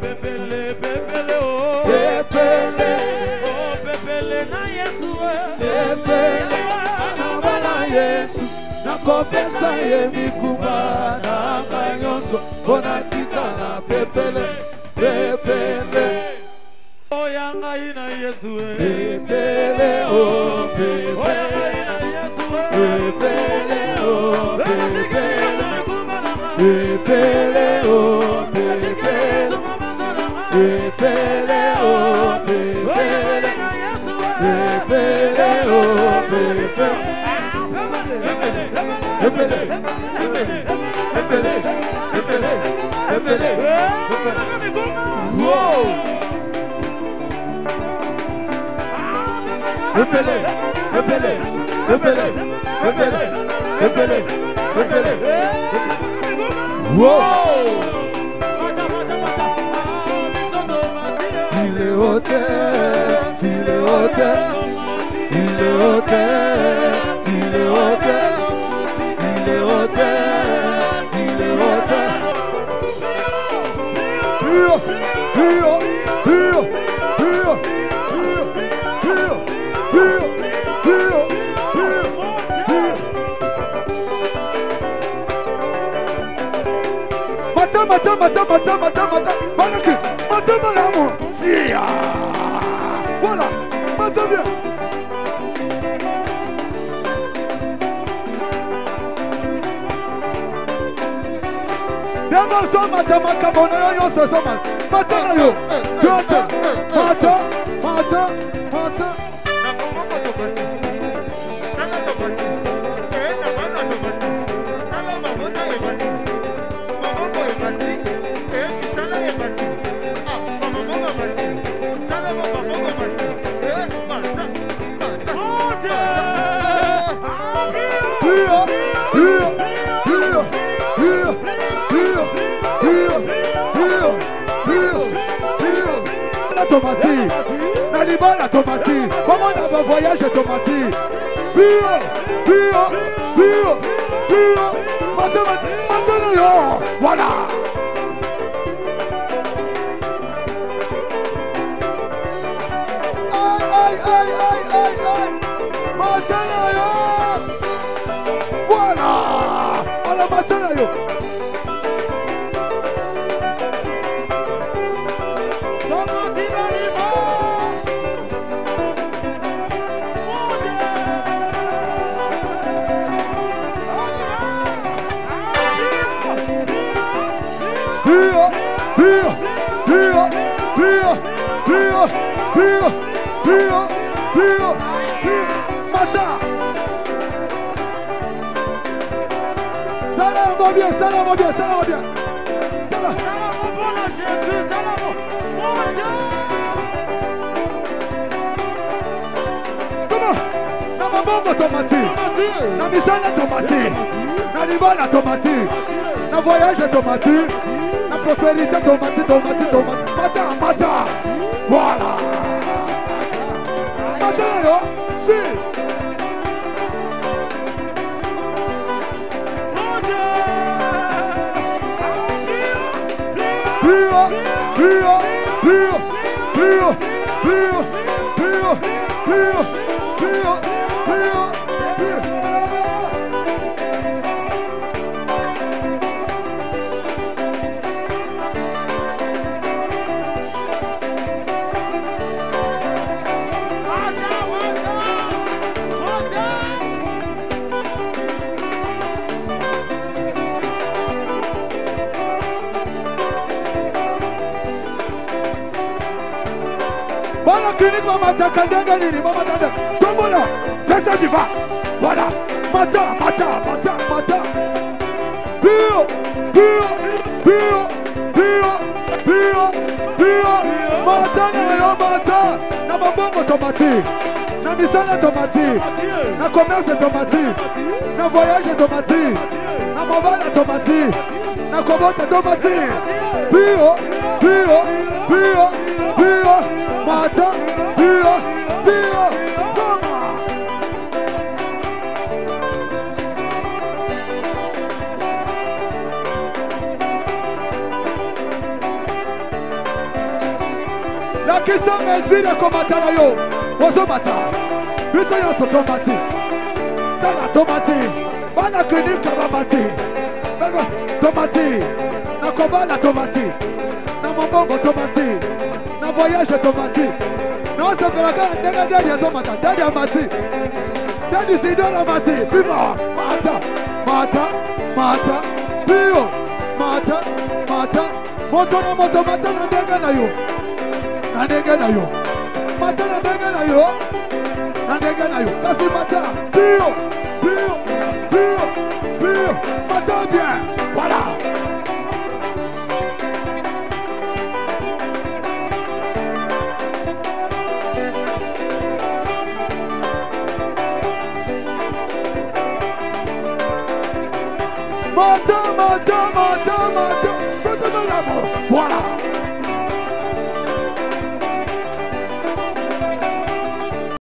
pepele, pepele, oh. Pepele, Oh, pepele na Yesu, pepele, anabana Yesu. Nakopesa ye mikuma na nganyonso. Bonatika na pepele, pepele. Oh, yanga ina Yesu, Pepele, oh, pepele. Oh, yanga ina Yesu, Pepele, oh, pepele. Pepele, Pepele, oh, pepele. Pepele, oh, pepele. Pepele, oh, pepele. Pepele, pepele, pepele, pepele, pepele. Wow. Pepele, pepele, pepele, pepele, pepele, pepele. Wow. Il est hôtel, il est hôtel, il est hôtel, il est hôtel, il est hôtel, il est hôtel. Pur, pur, pur, pur, pur, pur, pur, pur, pur, pur. Mata, mata, mata, mata, mata, mata, manaki, mata, malamu, sia. Voilà, mata bien. Demo so mata, maka bonayo yo so so man, mata na yo, mata, mata, mata, mata. Tomati, Naliba la tomati, comment on va voyager tomati? Pur, pur, pur, pur, maintenant, voilà. Aïe, aïe, aïe, aïe, aïe, aïe, maintenant, voilà. Alors maintenant, pur, Mata. Ça va bien, ça va bien, ça va bien. Ça va bon à Jésus, ça va bon. Comment? Na mabongo tomati. Na misala tomati. Na libala tomati. Na voyage tomati. Na prospérité tomati, tomati, tomati. Mata, mata. Voilà. Mata, si. Pur, pur, pur, pur, pur, pur, pur, pur, pur, pur. Voilà, clinique, maman, t'as kandanga, nini, maman, t'as. Tombola, fais ça du bas. Voilà, mata, mata, mata, mata. Pur, pur, pur, pur, pur, pur. Mata, na yo, mata. Na mabongo tomati. Na misala tomati. Na commerce tomati. Na voyage tomati. Na mobile tomati. Na kobota tomati. Pur, pur, pur, pur. Mata, pur, pur, mama. La kisa mesire komata na yo. Ozo mata. Biso yo so tomati. Dala tomati. Bana clinique kabamati. Tomati. Na kobala tomati. Na mombongo tomati. Na voyage tomati. Na se pelaka ndega dadi so mata. Dadi amati. Dadi sidora mati. Piva. Mata. Pio. Mata. Moto mata na ndega na yo. Na ndega na yo. Mata na ndega na yo. Na ndega na yo. Kasi mata. Pio. Mata bien. Voilà. Mata.